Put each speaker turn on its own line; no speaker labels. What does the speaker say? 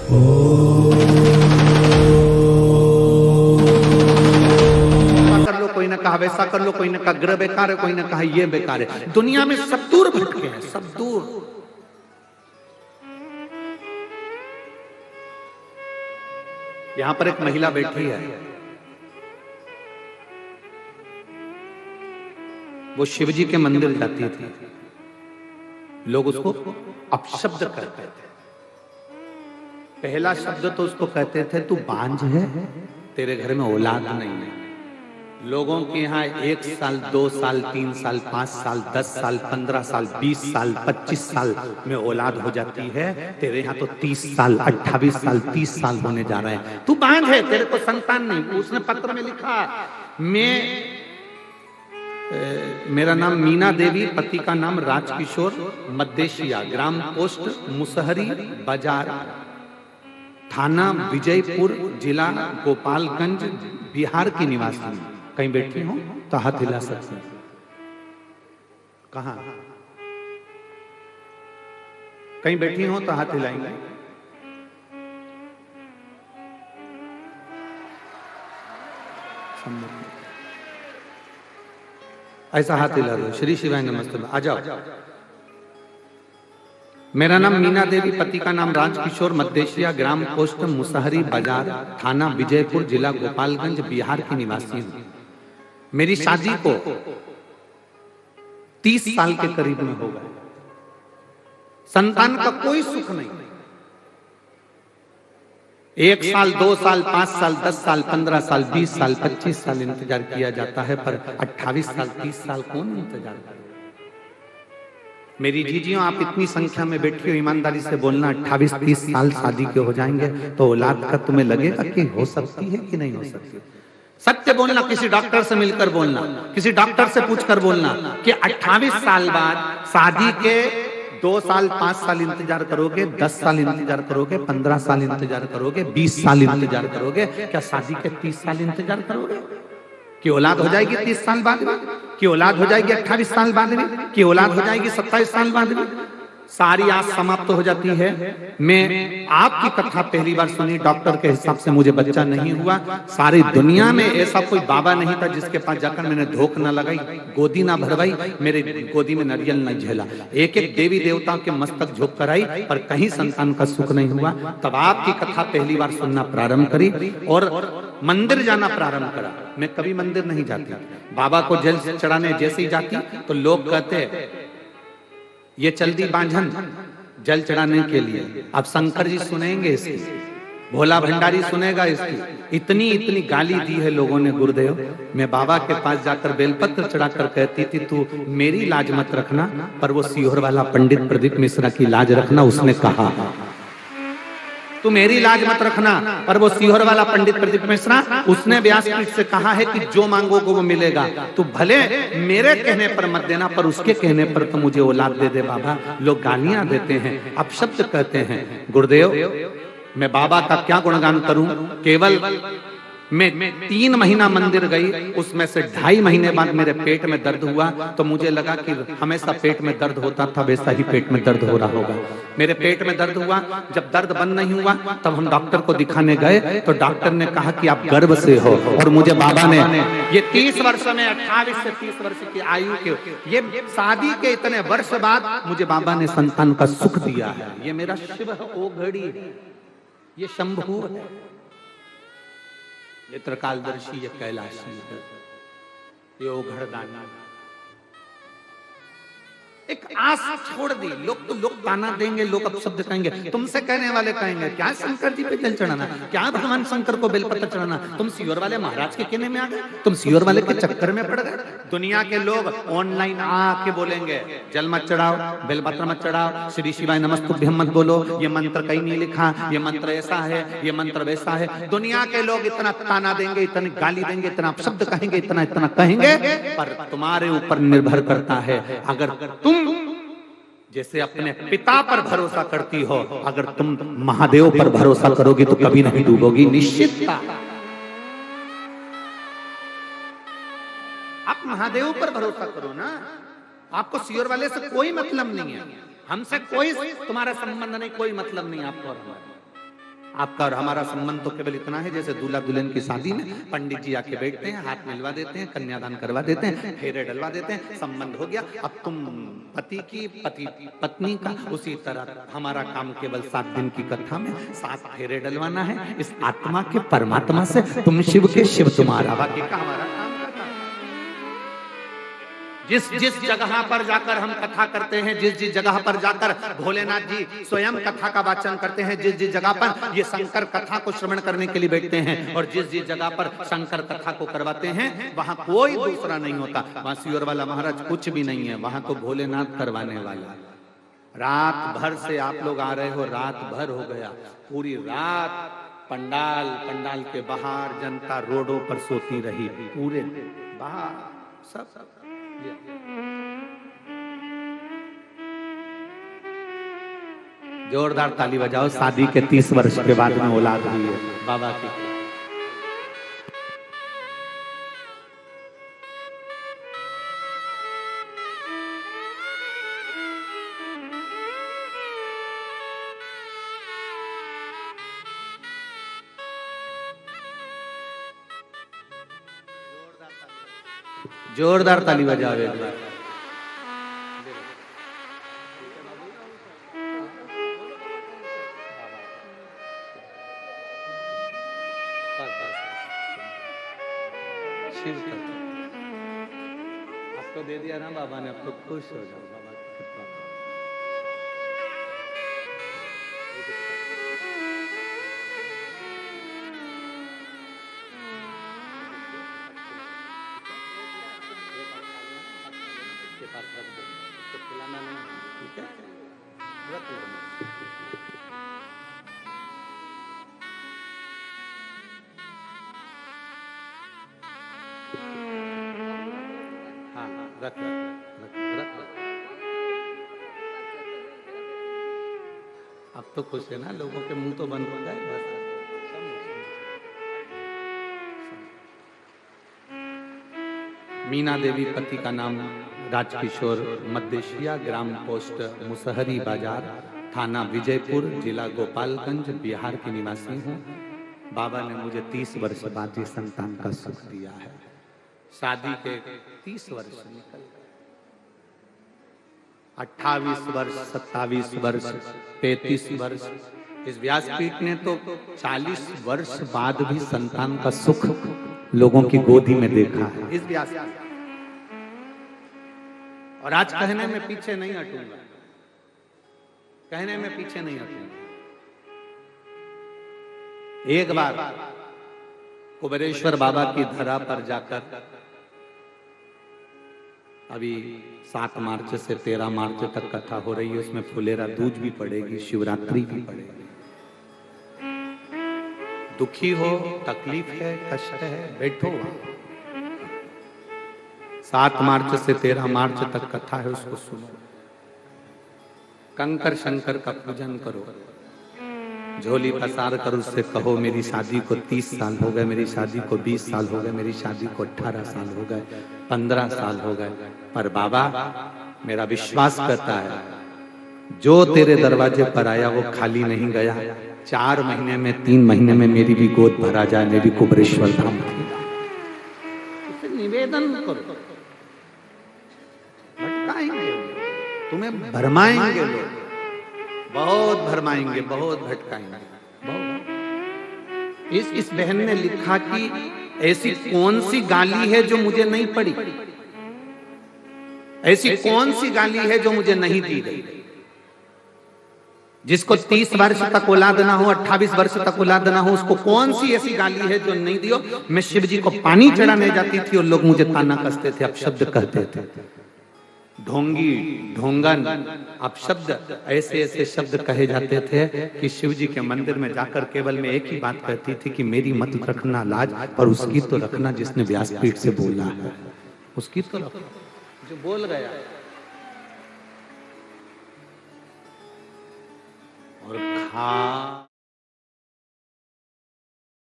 कर लो, कोई ने कहा वैसा कर लो, कोई ने कहा ग्रह बेकार है, कोई ने कहा ये बेकार है। दुनिया में सब दूर भटके हैं, सब दूर। यहां पर एक महिला बैठी है, वो शिवजी के मंदिर जाती थी, लोग उसको अपशब्द करते थे। पहला शब्द तो उसको कहते थे तू बांझ है, तेरे घर में औलाद नहीं है। लोगों के यहाँ 1 साल 2 साल 3 साल 5 साल 10 साल 15 साल 20 साल 25 साल में औलाद हो जाती है, तेरे यहाँ तो 30 साल 28 साल 30 साल होने जा रहे हैं। तू बांझ है, तेरे को संतान नहीं। उसने पत्र में लिखा, मेरा नाम मीना देवी, पति का नाम राजकिशोर, मद्देशिया, ग्राम पोस्ट मुसहरी बाजार, थाना विजयपुर, जिला गोपालगंज, बिहार की निवासी। कहीं बैठी हो तो हाथ हिला सकते हैं। कहाँ? कहीं बैठी हो तो हाथ हिलाएंगे। ऐसा हाथ हिला दो। श्री शिवाय नमस्ते। आ जाओ। मेरा नाम मीना देवी, पति का नाम राजकिशोर, मद्देशिया, ग्राम पोस्ट मुसहरी बाजार, थाना विजयपुर, जिला गोपालगंज, बिहार की निवासी हूँ। मेरी शादी को 30 साल के करीब में हो गए। संतान का कोई सुख नहीं। 1 साल 2 साल 5 साल 10 साल 15 साल 20 साल 25 साल इंतजार किया जाता है, पर 28 साल 30 साल कौन इंतजार करे? मेरी जीजियों, आप इतनी संख्या में बैठी हो, ईमानदारी से बोलना, 28-30 साल शादी के हो जाएंगे तो औलाद का तुम्हें लगेगा कि हो सकती है कि नहीं हो सकती? सत्य बोलना, किसी डॉक्टर से मिलकर बोलना, किसी डॉक्टर से पूछकर बोलना कि 28 साल बाद शादी के 2 साल 5 साल इंतजार करोगे, 10 साल इंतजार करोगे, 15 साल इंतजार करोगे, 20 साल इंतजार करोगे, क्या शादी के 30 साल इंतजार करोगे कि औलाद हो जाएगी 30 साल बाद में, कि औलाद हो जाएगी 28 साल बाद में, कि औलाद हो जाएगी 27 साल बाद में? सारी आस समाप्त हो जाती है। मैं आपकी कथा पहली बार सुनी, डॉक्टर के हिसाब से मुझे बच्चा नहीं हुआ। सारी दुनिया में ऐसा कोई बाबा नहीं था जिसके पास जाकर मैंने धोख न लगाई, गोदी ना भरवाई, मेरे गोदी में नारियल न झेला। एक एक देवी देवता के मस्तक झोंक कर आई, पर कहीं संतान का सुख नहीं हुआ। तब आपकी कथा पहली बार सुनना प्रारंभ करी और मंदिर जाना प्रारंभ करा। मैं कभी मंदिर नहीं जाती, बाबा को जल चढ़ाने जैसे ही जाती तो लोग कहते ये चल दी बांझन जल चढ़ाने के लिए। अब शंकर जी सुनेंगे इसकी, भोला भंडारी सुनेगा इसकी। इतनी इतनी गाली दी है लोगों ने गुरुदेव। मैं बाबा के पास जाकर बेलपत्र चढ़ाकर कहती थी तू मेरी लाज मत रखना, पर वो सीहोर वाला पंडित प्रदीप मिश्रा की लाज रखना। उसने कहा तू मेरी लाज मत रखना, पर वो सीहोर वाला पंडित प्रदीप मिश्रा, उसने व्यासपीठ से कहा है कि जो मांगोगे वो मिलेगा। तू भले मेरे कहने पर मत देना, पर उसके कहने पर तो मुझे औलाद दे दे बाबा। लोग गालियां देते हैं, अपशब्द कहते हैं। गुरुदेव, मैं बाबा का क्या गुणगान करूं? केवल मैं 3 महीना मंदिर गई, उसमें से 2.5 महीने बाद मेरे पेट में दर्द हुआ, तो मुझे लगा कि हमेशा पेट में दर्द होता था, वैसा ही पेट में दर्द हो रहा होगा। मेरे पेट में दर्द हुआ, जब दर्द बंद नहीं हुआ तब हम डॉक्टर को दिखाने गए, तो डॉक्टर ने कहा कि आप गर्भ से हो। और मुझे बाबा ने ये 30 वर्ष में 28 से 30 वर्ष की आयु के, ये शादी के इतने वर्ष बाद मुझे बाबा ने संतान का सुख दिया है। ये मेरा शिव ओ घड़ी, ये शंभु है, ये त्रिकालदर्शी, ये कैलाशी है, ये ओघड़दानी। एक आस छोड़ दी। लोग ताना देंगे, लोग अपशब्द कहेंगे, तुमसे कहने वाले कहेंगे क्या शंकर जी पे जल चढ़ाना, क्या भगवान शंकर को बेलपत्र चढ़ाना, तुम सीहोर वाले महाराज के कहने में आ गए, तुम सीहोर वाले के चक्कर में पड़ गए। दुनिया के लोग ऑनलाइन आके बोलेंगे जल मत चढ़ाओ, बेलपत्र मत चढ़ाओ, श्री शिवाय नमस्तुभ्यम मत बोलो, ये मंत्र कहीं नहीं लिखा, ये मंत्र ऐसा है, ये मंत्र वैसा है। दुनिया के लोग इतना ताना देंगे, इतनी गाली देंगे, इतना अपशब्द कहेंगे, इतना इतना कहेंगे, पर तुम्हारे ऊपर निर्भर करता है। अगर तुम जैसे अपने पिता पर भरोसा करती हो, अगर तुम महादेव पर भरोसा करोगी तो कभी नहीं डूबोगी, निश्चित। आप महादेव पर भरोसा करो ना, आपको सीहोर वाले से कोई मतलब नहीं है, हमसे कोई तुम्हारा संबंध नहीं, कोई मतलब नहीं आपको और हमारा। आपका और हमारा संबंध तो केवल इतना है, जैसे दूल्हा दुल्हन की शादी में पंडित जी आके बैठते हैं, हाथ मिलवा देते हैं, कन्यादान करवा देते हैं, फेरे डलवा देते हैं, संबंध हो गया। अब तुम पति की, पति पत्नी का, उसी तरह हमारा काम केवल 7 दिन की कथा में 7 फेरे डलवाना है इस आत्मा के परमात्मा से। तुम शिव के, शिव तुम्हारा, बाकी का हमारा काम करना। जिस जिस जगह पर जाकर हम कथा करते हैं, जिस जिस जगह पर जाकर भोलेनाथ जी स्वयं कथा का वाचन करते हैं, जिस जिस जगह पर ये शंकर कथा को श्रवण करने के लिए बैठते हैं, और जिस जिस जगह पर शंकर कथा को करवाते हैं, वहां कोई दूसरा नहीं होता। वहां सियोर वाला महाराज कुछ भी नहीं है, वहां तो भोलेनाथ करवाने वाला। रात भर से आप लोग आ रहे हो, रात भर हो गया, पूरी रात पंडाल के बाहर जनता रोडों पर सोती रही, पूरे बाहर सब। जोरदार ताली बजाओ, शादी के 30 वर्ष के बाद में औलाद हुई है बाबा की। जोरदार ताली बजाओ एक बार। शिव आपको दे दिया ना बाबा ने, अब तो खुश हो जाओ बाबा की कृपा। अब तो खुश है ना, लोगों के मुंह तो बंद हो गए बस। मीना देवी, पति का नाम राजकिशोर, मध्य ग्राम पोस्ट मुसहरी बाजार, थाना विजयपुर, जिला गोपालगंज, बिहार की निवासी हूँ। बाबा ने मुझे 30 वर्ष बाद ये संतान का सुख दिया है। शादी के 30 वर्ष निकल गए, 28 वर्ष, 27 वर्ष, 35 वर्ष। इस व्यासपीठ ने तो 40 वर्ष बाद भी संतान का सुख लोगों की गोदी में देखा है इस व्यासपीठ। और आज कहने में पीछे नहीं हटूंगा, कहने में पीछे नहीं हटूंगा। एक बार कुबेरेश्वर बाबा की धरा पर जाकर, अभी 7 मार्च से 13 मार्च तक कथा हो रही है, उसमें फुलेरा दूज भी पड़ेगी, शिवरात्रि भी पड़ेगी। दुखी हो, तकलीफ है, कष्ट है, बैठो वहां। 7 मार्च से 13 मार्च तक कथा है, उसको सुनो। कंकर शंकर का पूजन करो, झोली पसार कर उससे कहो मेरी शादी को 30 साल हो गए, मेरी शादी को 20 साल हो गए, मेरी शादी को 18 साल हो गए, 15 साल हो गए, पर बाबा मेरा विश्वास करता है जो तेरे दरवाजे पर आया वो खाली नहीं गया। 4 महीने में, 3 महीने में मेरी भी गोद भरा जाए, मैं भी कुबेरेश्वर धाम निवेदन करो। भटकाएंगे, तुम्हें भरमाएंगे लोग, बहुत भरमाएंगे, बहुत भटकाएंगे, बहुत। इस बहन ने लिखा कि ऐसी कौन सी गाली है जो मुझे नहीं पड़ी, ऐसी कौन सी गाली है जो मुझे नहीं दी गई। जिसको 30 वर्ष तक औलाद ना हो, 28 वर्ष तक औलाद ना हो, उसको कौन सी ऐसी गाली है जो नहीं दियो। मैं शिव जी को पानी चढ़ाने जाती थी और लोग मुझे ताना कसते थे, अपशब्द कहते थे, ढोंगी, ढोंगन, अपशब्द, ऐसे ऐसे शब्द कहे जाते थे कि शिव जी के मंदिर में जाकर केवल मैं एक ही बात कहती थी कि मेरी मत रखना लाज, पर उसकी तो रखना जिसने व्यासपीठ से बोला है, उसकी तो रखना जो बोल गया। और खा